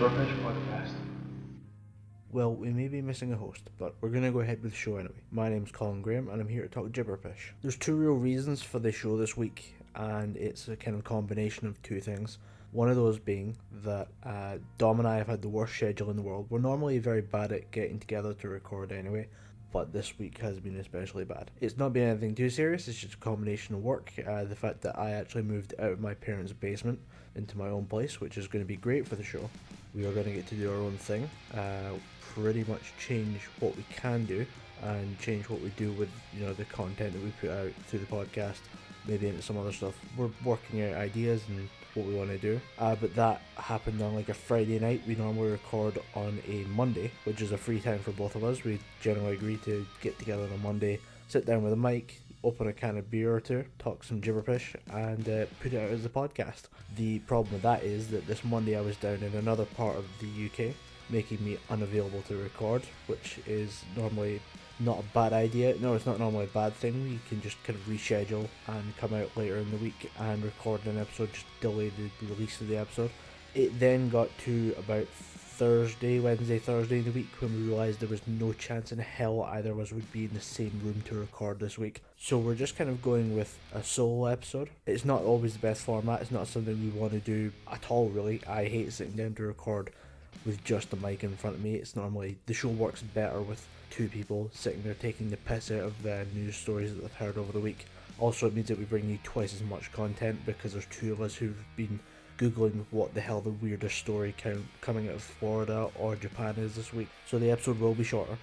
Gibberpish podcast. Well, we may be missing a host, but we're going to go ahead with the show anyway. My name's Colin Graham, and I'm here to talk Gibberpish. There's two real reasons for the show this week, and it's a kind of combination of two things. One of those being that Dom and I have had the worst schedule in the world. We're normally very bad at getting together to record anyway, but this week has been especially bad. It's not been anything too serious, it's just a combination of work. The fact that I actually moved out of my parents' basement into my own place, which is going to be great for the show. We are going to get to do our own thing, pretty much change what we can do and change what we do with the content that we put out through the podcast, maybe into some other stuff. We're working out ideas and what we want to do, but that happened on like a Friday night. We normally record on a Monday, which is a free time for both of us. We generally agree to get together on a Monday, sit down with a mic, open a can of beer or two, talk some Gibberpish, and put it out as a podcast. The problem with that is that this Monday I was down in another part of the UK, making me unavailable to record, which is normally not a bad idea. No, it's not normally a bad thing. You can just kind of reschedule and come out later in the week and record an episode, just delay the release of the episode. It then got to about Wednesday, Thursday in the week when we realised there was no chance in hell either of us would be in the same room to record this week. So we're just kind of going with a solo episode. It's not always the best format. It's not something we want to do at all, really. I hate sitting down to record with just the mic in front of me. It's normally, the show works better with two people sitting there taking the piss out of the news stories that they've heard over the week. Also, it means that we bring you twice as much content because there's two of us who've been googling what the hell the weirdest story coming out of Florida or Japan is this week. So the episode will be shorter,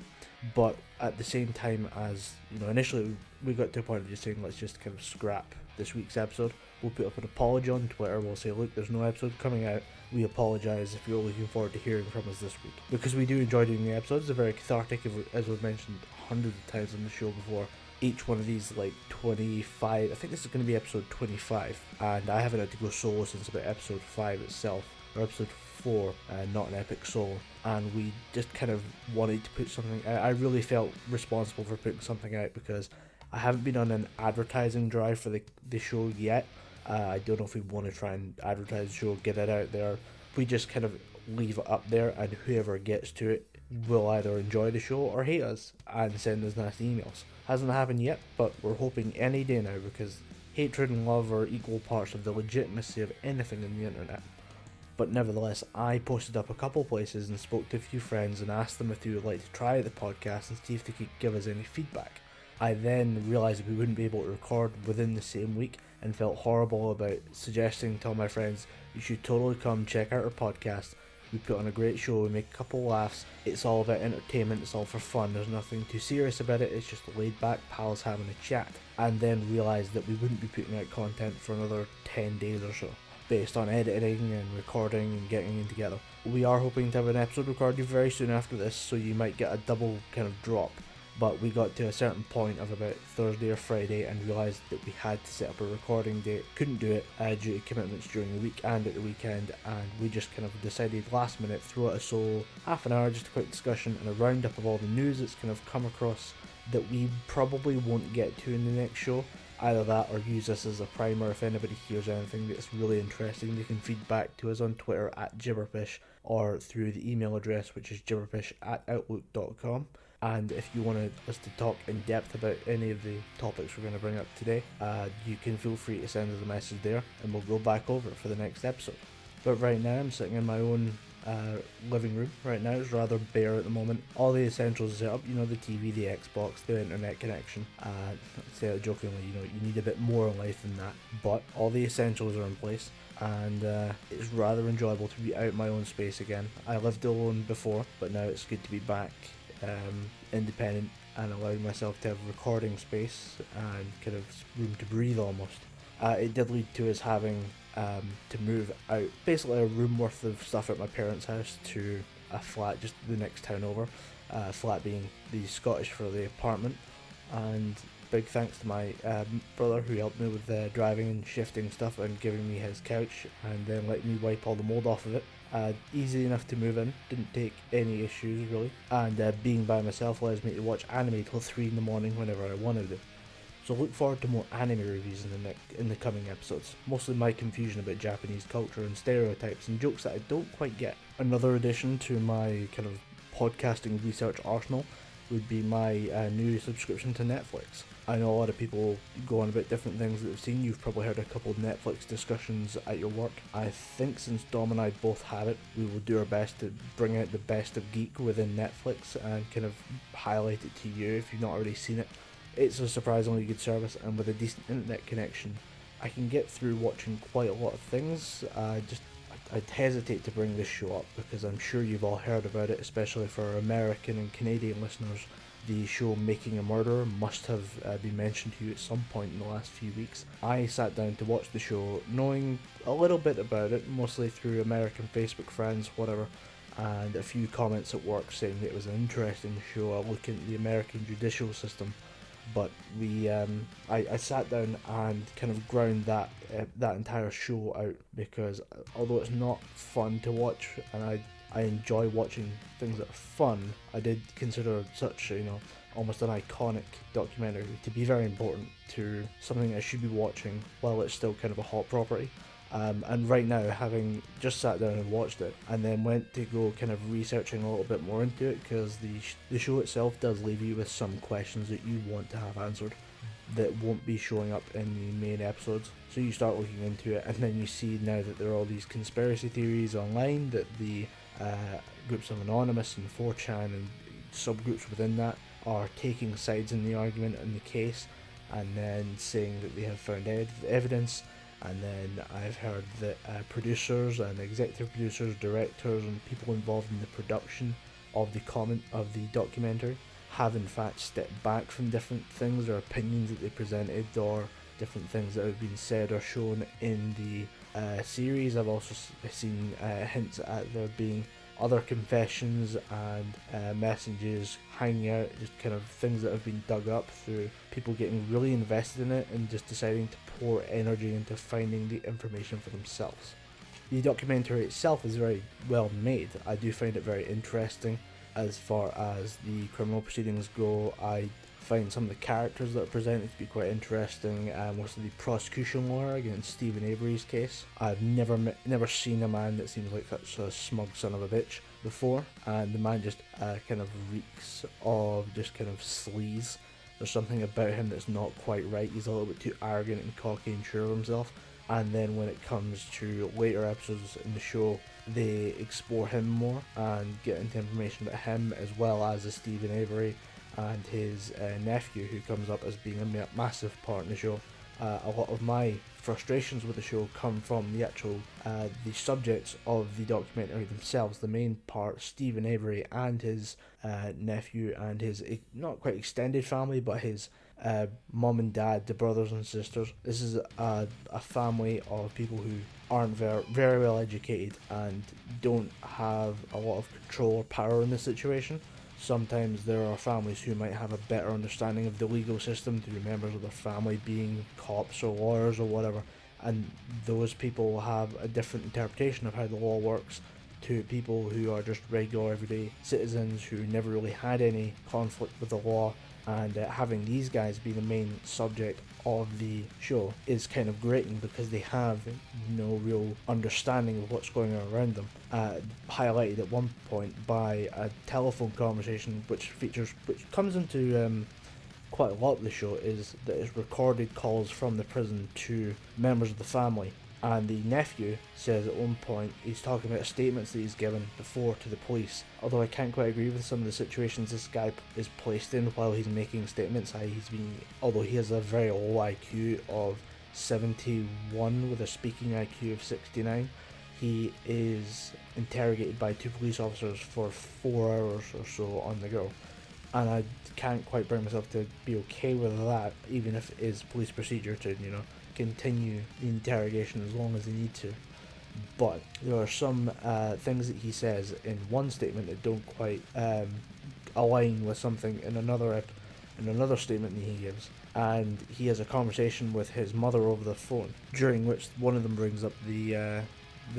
but at the same time as, initially we got to a point of just saying let's just kind of scrap this week's episode. We'll put up an apology on Twitter. We'll say, look, there's no episode coming out. We apologise if you're looking forward to hearing from us this week. Because we do enjoy doing the episodes. They're very cathartic, as we've mentioned hundreds of times on the show before. Each one of these, like 25, I think this is going to be episode 25. And I haven't had to go solo since about episode 5 itself. Or episode 4, not an epic solo. And we just kind of wanted to put something out. I really felt responsible for putting something out because I haven't been on an advertising drive for the show yet. I don't know if we want to try and advertise the show, get it out there. We just kind of leave it up there, and whoever gets to it will either enjoy the show or hate us and send us nasty emails. Hasn't happened yet, but we're hoping any day now, because hatred and love are equal parts of the legitimacy of anything in the internet. But nevertheless, I posted up a couple places and spoke to a few friends and asked them if they would like to try the podcast and see if they could give us any feedback. I then realised that we wouldn't be able to record within the same week and felt horrible about suggesting to all my friends, you should totally come check out our podcast. We put on a great show, we make a couple laughs, it's all about entertainment, it's all for fun, there's nothing too serious about it, it's just laid back pals having a chat. And then realised that we wouldn't be putting out content for another 10 days or so, based on editing and recording and getting it together. We are hoping to have an episode recorded very soon after this, so you might get a double kind of drop. But we got to a certain point of about Thursday or Friday and realised that we had to set up a recording date. Couldn't do it due to commitments during the week and at the weekend, and we just kind of decided last minute, throw out a solo half an hour, just a quick discussion and a roundup of all the news that's kind of come across that we probably won't get to in the next show. Either that or use this as a primer. If anybody hears anything that's really interesting, they can feed back to us on Twitter at Gibberpish or through the email address, which is gibberpish@outlook.com. And if you want us to talk in depth about any of the topics we're going to bring up today, you can feel free to send us a message there and we'll go back over it for the next episode. But right now I'm sitting in my own living room. Right now it's rather bare at the moment. All the essentials are set up, the TV, the Xbox, the internet connection. I say it jokingly, you need a bit more in life than that. But all the essentials are in place. And it's rather enjoyable to be out in my own space again. I lived alone before, but now it's good to be back independent and allowing myself to have recording space and kind of room to breathe almost. It did lead to us having to move out, basically a room worth of stuff at my parents' house to a flat just the next town over, flat being the Scottish for the apartment. And big thanks to my brother who helped me with driving and shifting stuff and giving me his couch and then letting me wipe all the mould off of it. Easy enough to move in, didn't take any issues really, and being by myself allows me to watch anime till 3 in the morning whenever I wanted to. so look forward to more anime reviews in the coming episodes, mostly my confusion about Japanese culture and stereotypes and jokes that I don't quite get. Another addition to my kind of podcasting research arsenal would be my new subscription to Netflix. I know a lot of people go on about different things that they've seen. You've probably heard a couple of Netflix discussions at your work. I think since Dom and I both have it, we will do our best to bring out the best of geek within Netflix and kind of highlight it to you if you've not already seen it. It's a surprisingly good service, and with a decent internet connection, I can get through watching quite a lot of things. I'd hesitate to bring this show up because I'm sure you've all heard about it, especially for our American and Canadian listeners. The show Making a Murderer must have been mentioned to you at some point in the last few weeks. I sat down to watch the show knowing a little bit about it, mostly through American Facebook friends, whatever, and a few comments at work saying that it was an interesting show, a look into the American judicial system. But I sat down and kind of ground that entire show out, because although it's not fun to watch, and I enjoy watching things that are fun, I did consider such almost an iconic documentary to be very important to something I should be watching while it's still kind of a hot property. And right now, having just sat down and watched it, and then went to go kind of researching a little bit more into it, because the show itself does leave you with some questions that you want to have answered that won't be showing up in the main episodes. So you start looking into it, and then you see now that there are all these conspiracy theories online, that the groups of Anonymous and 4chan and subgroups within that are taking sides in the argument and the case, and then saying that they have found evidence. And then I've heard that producers and executive producers, directors, and people involved in the production of the documentary have in fact stepped back from different things or opinions that they presented, or different things that have been said or shown in the series. I've also seen hints at there being other confessions and messages hanging out, just kind of things that have been dug up through people getting really invested in it and just deciding to pour energy into finding the information for themselves. The documentary itself is very well made. I do find it very interesting. As far as the criminal proceedings go, I find some of the characters that are presented to be quite interesting. Most of the prosecution lawyer against Stephen Avery's case. I've never seen a man that seems like such a smug son of a bitch before, and the man just kind of reeks of just kind of sleaze. There's something about him that's not quite right. He's a little bit too arrogant and cocky and sure of himself. And then when it comes to later episodes in the show, they explore him more and get into information about him, as well as the Stephen Avery and his nephew, who comes up as being a massive part in the show. A lot of my frustrations with the show come from the actual the subjects of the documentary themselves. The main part, Stephen Avery and his nephew and his not quite extended family, but his mum and dad, the brothers and sisters. This is a family of people who aren't very well educated and don't have a lot of control or power in this situation. Sometimes there are families who might have a better understanding of the legal system through members of their family being cops or lawyers or whatever, and those people have a different interpretation of how the law works to people who are just regular everyday citizens who never really had any conflict with the law. And having these guys be the main subject of the show is kind of grating, because they have no real understanding of what's going on around them. Highlighted at one point by a telephone conversation which comes into quite a lot of the show, is that it's recorded calls from the prison to members of the family. And the nephew says at one point, he's talking about statements that he's given before to the police. Although I can't quite agree with some of the situations this guy is placed in while he's making statements. Although he has a very low IQ of 71 with a speaking IQ of 69, he is interrogated by 2 police officers for 4 hours or so on the go. And I can't quite bring myself to be okay with that, even if it is police procedure to, continue the interrogation as long as they need to. But there are some things that he says in one statement that don't quite align with something in another statement that he gives. And he has a conversation with his mother over the phone, during which one of them brings up the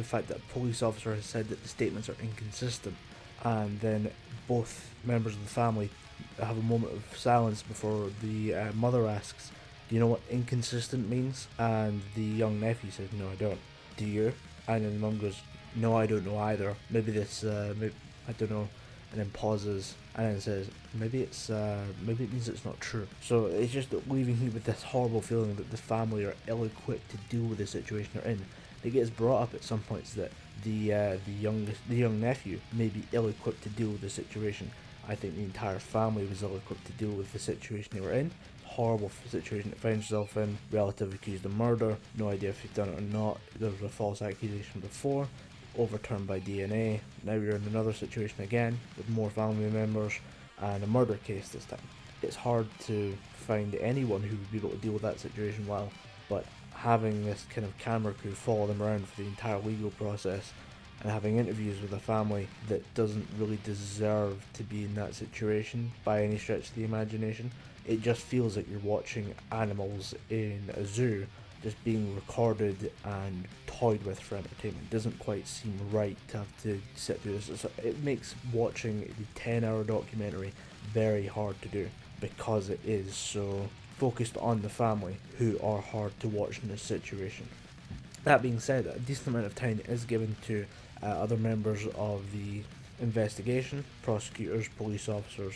fact that a police officer has said that the statements are inconsistent. And then both members of the family have a moment of silence before the mother asks, do you know what inconsistent means? And the young nephew says, no, I don't. Do you? And then the mum goes, no, I don't know either. Maybe this, maybe, I don't know. And then pauses and then says, maybe it means it's not true. So it's just leaving you with this horrible feeling that the family are ill-equipped to deal with the situation they're in. It gets brought up at some points that the young nephew may be ill-equipped to deal with the situation. I think the entire family was ill-equipped to deal with the situation they were in. Horrible situation it finds itself in. Relative accused of murder, no idea if he's done it or not. There was a false accusation before, overturned by DNA. Now we're in another situation again with more family members and a murder case this time. It's hard to find anyone who would be able to deal with that situation well, but having this kind of camera crew follow them around for the entire legal process and having interviews with a family that doesn't really deserve to be in that situation by any stretch of the imagination, it just feels like you're watching animals in a zoo just being recorded and toyed with for entertainment. It doesn't quite seem right to have to sit through this. So it makes watching the 10-hour documentary very hard to do because it is so focused on the family who are hard to watch in this situation. That being said, a decent amount of time is given to other members of the investigation, prosecutors, police officers,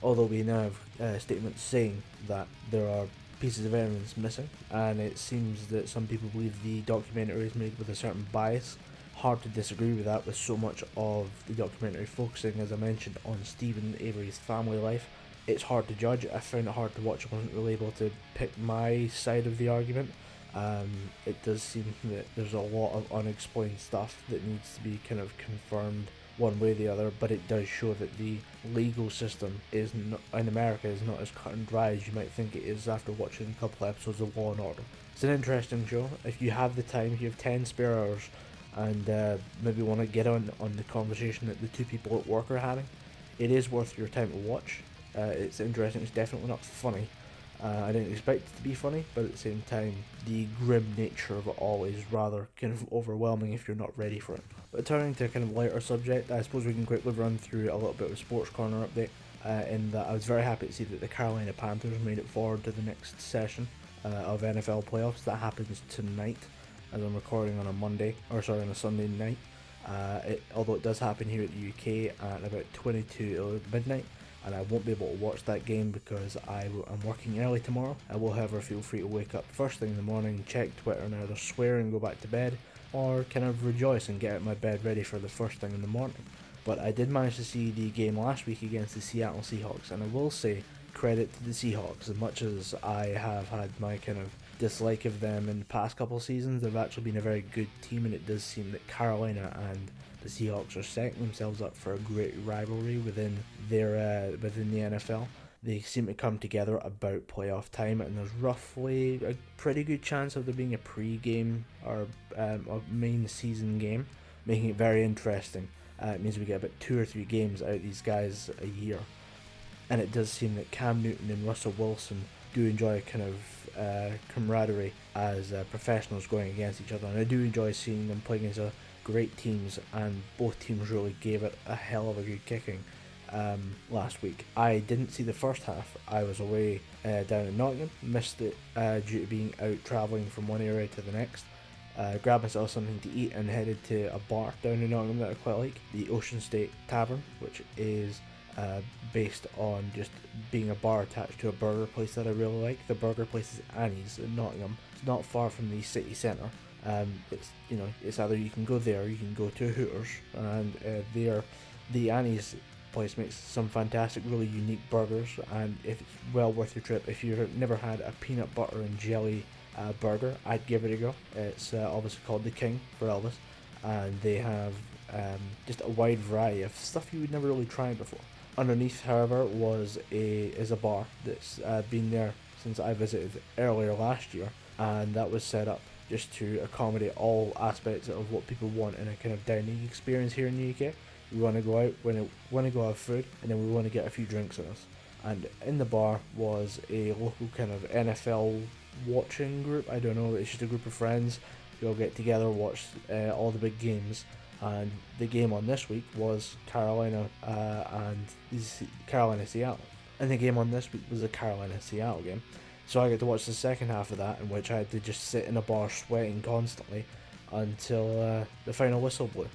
although we now have statements saying that there are pieces of evidence missing, and it seems that some people believe the documentary is made with a certain bias. Hard to disagree with that, with so much of the documentary focusing, as I mentioned, on Stephen Avery's family life. It's hard to judge. I found it hard to watch. I wasn't really able to pick my side of the argument. It does seem that there's a lot of unexplained stuff that needs to be kind of confirmed one way or the other, but it does show that the legal system is not, in America, is not as cut and dry as you might think it is after watching a couple episodes of Law and Order. It's an interesting show. If you have the time, if you have 10 spare hours, and maybe want to get on the conversation that the two people at work are having, it is worth your time to watch. It's interesting. It's definitely not funny. I didn't expect it to be funny, but at the same time, the grim nature of it all is rather kind of overwhelming if you're not ready for it. But turning to a kind of lighter subject, I suppose we can quickly run through a little bit of a Sports Corner update, in that I was very happy to see that the Carolina Panthers made it forward to the next session of NFL playoffs. That happens tonight, as I'm recording on on a Sunday night. Although it does happen here at the UK at about 22 midnight, and I won't be able to watch that game because I'm working early tomorrow. I will, however, feel free to wake up first thing in the morning, check Twitter, and either swear and go back to bed, or kind of rejoice and get out of my bed ready for the first thing in the morning. But I did manage to see the game last week against the Seattle Seahawks, and I will say credit to the Seahawks. As much as I have had my kind of dislike of them in the past couple of seasons, they've actually been a very good team, and it does seem that Carolina and the Seahawks are setting themselves up for a great rivalry within the NFL. They seem to come together about playoff time, and there's roughly a pretty good chance of there being a pre-game or a main season game, making it very interesting. It means we get about 2 or 3 games out of these guys a year, and it does seem that Cam Newton and Russell Wilson do enjoy a kind of camaraderie as professionals going against each other, and I do enjoy seeing them play against great teams, and both teams really gave it a hell of a good kicking last week. I didn't see the first half. I was away down in Nottingham, missed it due to being out travelling from one area to the next. Grabbed myself something to eat and headed to a bar down in Nottingham that I quite like, the Ocean State Tavern, which is based on just being a bar attached to a burger place that I really like. The burger place is Annie's in Nottingham. It's not far from the city centre. It's either you can go there or you can go to Hooters, and the Annie's place makes some fantastic, really unique burgers, and if it's well worth your trip. If you've never had a peanut butter and jelly burger, I'd give it a go. It's obviously called the King for Elvis, and they have just a wide variety of stuff you would never really try before. Underneath, however, is a bar that's been there since I visited earlier last year, and that was set up just to accommodate all aspects of what people want in a kind of dining experience here in the UK. We want to go out, we want to go have food, and then we want to get a few drinks in us. And in the bar was a local kind of NFL watching group. I don't know, it's just a group of friends who all get together, watch all the big games. And the game on this week was Carolina and Seattle. And the game on this week was a Carolina-Seattle game. So I get to watch the second half of that, in which I had to just sit in a bar sweating constantly until the final whistle blew.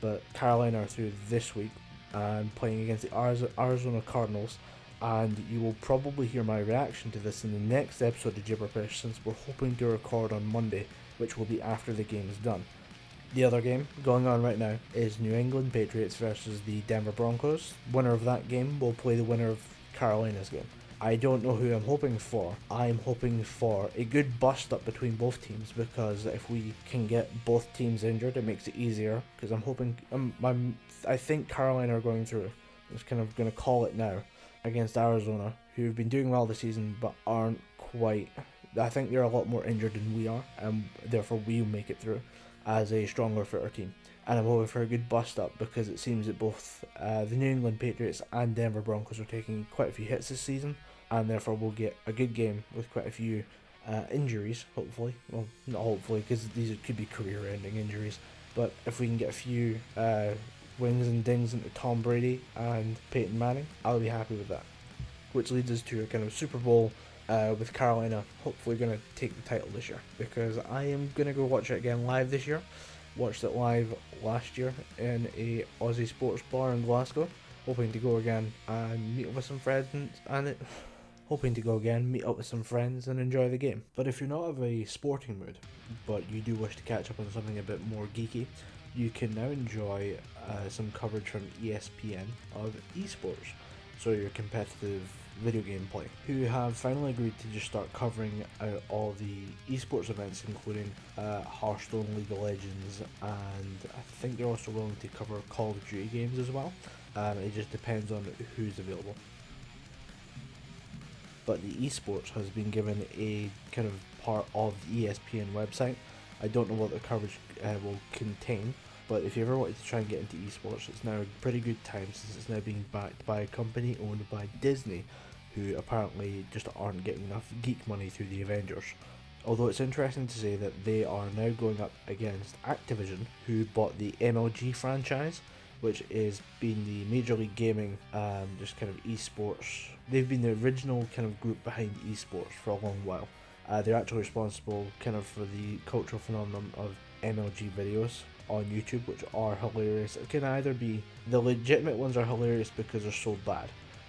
But Carolina are through this week and playing against the Arizona Cardinals, and you will probably hear my reaction to this in the next episode of Gibberpish, since we're hoping to record on Monday, which will be after the game is done. The other game going on right now is New England Patriots versus the Denver Broncos. Winner of that game will play the winner of Carolina's game. I don't know who I'm hoping for. I'm hoping for a good bust up between both teams, because if we can get both teams injured, it makes it easier. Because I'm hoping, I think Carolina are going through. I'm just kind of going to call it now, against Arizona, who've been doing well this season but aren't quite. I think they're a lot more injured than we are, and therefore we'll make it through as a stronger, fitter team. And I'm hoping for a good bust up, because it seems that both the New England Patriots and Denver Broncos are taking quite a few hits this season, and therefore we'll get a good game with quite a few injuries, hopefully. Well, not hopefully, because these could be career-ending injuries, but if we can get a few wings and dings into Tom Brady and Peyton Manning, I'll be happy with that. Which leads us to a kind of Super Bowl with Carolina hopefully going to take the title this year, because I am going to go watch it again live this year. Watched it live last year in a Aussie sports bar in Glasgow. Hoping to go again and meet up with some friends meet up with some friends and enjoy the game. But if you're not of a sporting mood, but you do wish to catch up on something a bit more geeky, you can now enjoy some coverage from ESPN of esports. So your competitive video game play, who have finally agreed to just start covering out all the esports events, including Hearthstone, League of Legends, and I think they're also willing to cover Call of Duty games as well. It just depends on who's available. But the esports has been given a kind of part of the ESPN website. I don't know what the coverage will contain, but if you ever wanted to try and get into esports, it's now a pretty good time, since it's now being backed by a company owned by Disney, who apparently just aren't getting enough geek money through the Avengers. Although it's interesting to say that they are now going up against Activision, who bought the MLG franchise, which is being the Major League Gaming, just kind of esports. They've been the original kind of group behind esports for a long while. They're actually responsible kind of for the cultural phenomenon of MLG videos on YouTube, which are hilarious. It can either be, the legitimate ones are hilarious because they're so bad.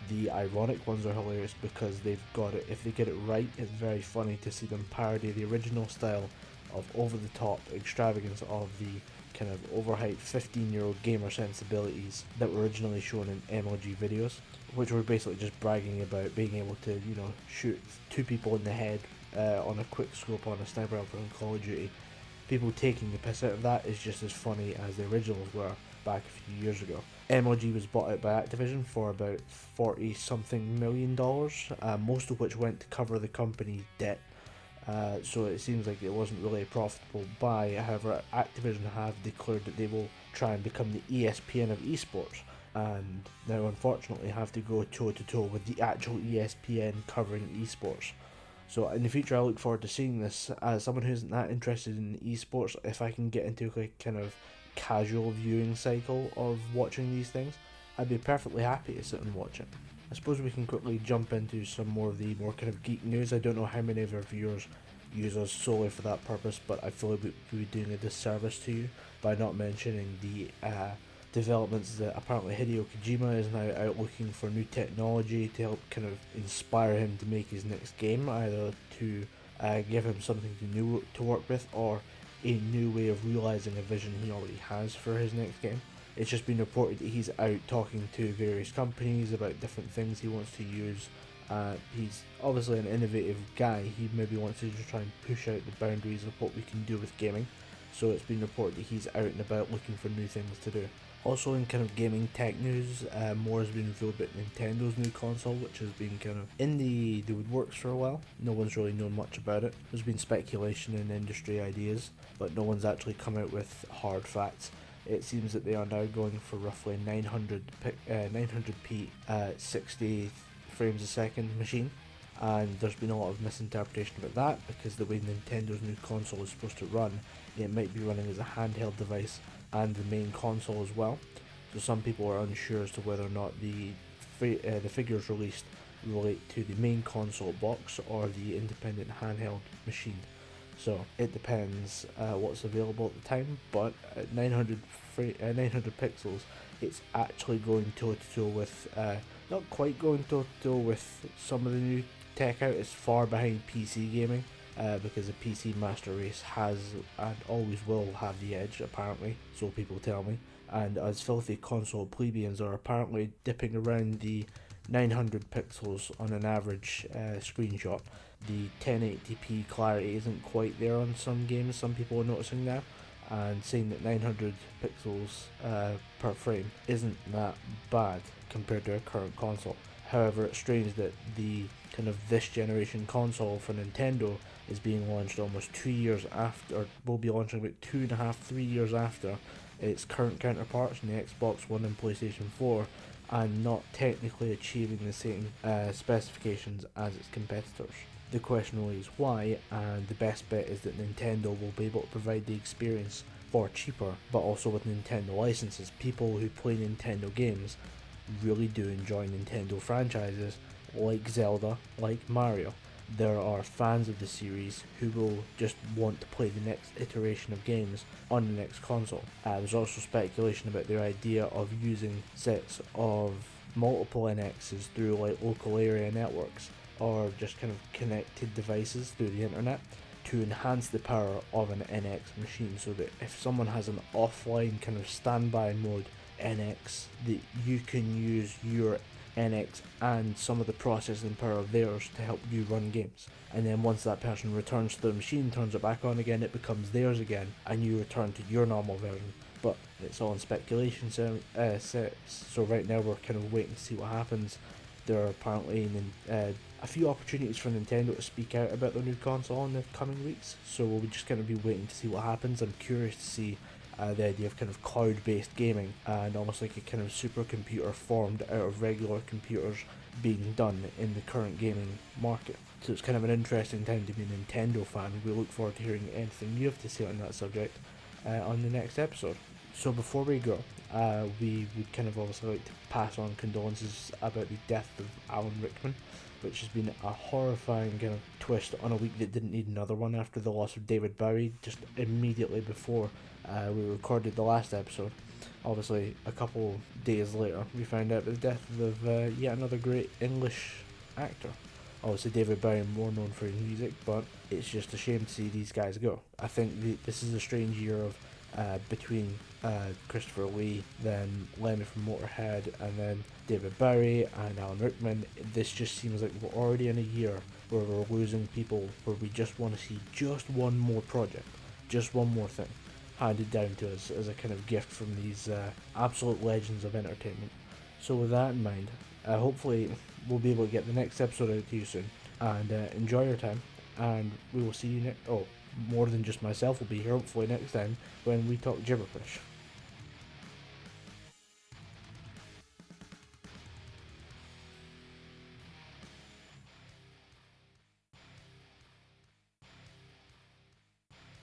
The ironic ones are hilarious because they've got it. If they get it right, it's very funny to see them parody the original style of over-the-top extravagance of the kind of overhyped 15-year-old gamer sensibilities that were originally shown in MLG videos, which were basically just bragging about being able to, shoot two people in the head on a quick scope on a sniper rifle in Call of Duty. People taking the piss out of that is just as funny as the originals were back a few years ago. MLG was bought out by Activision for about $40-something million, most of which went to cover the company's debt. So it seems like it wasn't really a profitable buy. However, Activision have declared that they will try and become the ESPN of esports, and now unfortunately have to go toe to toe with the actual ESPN covering esports. So in the future, I look forward to seeing this. As someone who isn't that interested in esports, if I can get into a kind of casual viewing cycle of watching these things, I'd be perfectly happy to sit and watch it. I suppose we can quickly jump into some more of the more kind of geek news. I don't know how many of our viewers use us solely for that purpose, but I feel like we'd be doing a disservice to you by not mentioning the developments that apparently Hideo Kojima is now out looking for new technology to help kind of inspire him to make his next game, either to give him something new to work with, or a new way of realising a vision he already has for his next game. It's just been reported that he's out talking to various companies about different things he wants to use. He's obviously an innovative guy. He maybe wants to just try and push out the boundaries of what we can do with gaming. So it's been reported that he's out and about looking for new things to do. Also in kind of gaming tech news, more has been revealed about Nintendo's new console, which has been kind of in the woodworks for a while. No one's really known much about it. There's been speculation and industry ideas, but no one's actually come out with hard facts. It seems that they are now going for roughly 900p 60 frames a second machine, and there's been a lot of misinterpretation about that, because the way Nintendo's new console is supposed to run, it might be running as a handheld device and the main console as well. So some people are unsure as to whether or not the figures released relate to the main console box or the independent handheld machine. So it depends what's available at the time, but at 900 pixels, it's actually going toe to toe with, not quite going toe to toe with some of the new tech out. It's far behind PC gaming, because the PC master race has and always will have the edge, apparently, so people tell me. And as filthy console plebeians are apparently dipping around the 900 pixels on an average screenshot. The 1080p clarity isn't quite there on some games, some people are noticing now, and saying that 900 pixels per frame isn't that bad compared to a current console. However, it's strange that the kind of this generation console for Nintendo is being launched almost 2 years after, or will be launching about 2.5, 3 years after its current counterparts in the Xbox One and PlayStation 4, and not technically achieving the same specifications as its competitors. The question really is why, and the best bet is that Nintendo will be able to provide the experience for cheaper, but also with Nintendo licenses. People who play Nintendo games really do enjoy Nintendo franchises like Zelda, like Mario. There are fans of the series who will just want to play the next iteration of games on the next console. There's also speculation about their idea of using sets of multiple NXs through like local area networks, or just kind of connected devices through the internet, to enhance the power of an NX machine, so that if someone has an offline kind of standby mode NX, that you can use your NX and some of the processing power of theirs to help you run games. And then once that person returns to the machine, turns it back on again, it becomes theirs again, and you return to your normal version. But it's all in speculation, so right now we're kind of waiting to see what happens. There are apparently a few opportunities for Nintendo to speak out about their new console in the coming weeks, so we'll just kind of be waiting to see what happens. I'm curious to see the idea of kind of cloud-based gaming and almost like a kind of supercomputer formed out of regular computers being done in the current gaming market. So it's kind of an interesting time to be a Nintendo fan. We look forward to hearing anything you have to say on that subject on the next episode. So before we go, we would kind of obviously like to pass on condolences about the death of Alan Rickman, which has been a horrifying kind of twist on a week that didn't need another one after the loss of David Bowie just immediately before we recorded the last episode. Obviously, a couple days later, we found out the death of yet another great English actor. Obviously, David Bowie more known for his music, but it's just a shame to see these guys go. I think this is a strange year of between Christopher Lee, then Lemmy from Motorhead, and then David Bowie and Alan Rickman. This just seems like we're already in a year where we're losing people, where we just want to see just one more project, just one more thing handed down to us as a kind of gift from these absolute legends of entertainment. So with that in mind, hopefully we'll be able to get the next episode out to you soon, and enjoy your time, and we will see you next. More than just myself will be here hopefully next time when we talk Gibberpish.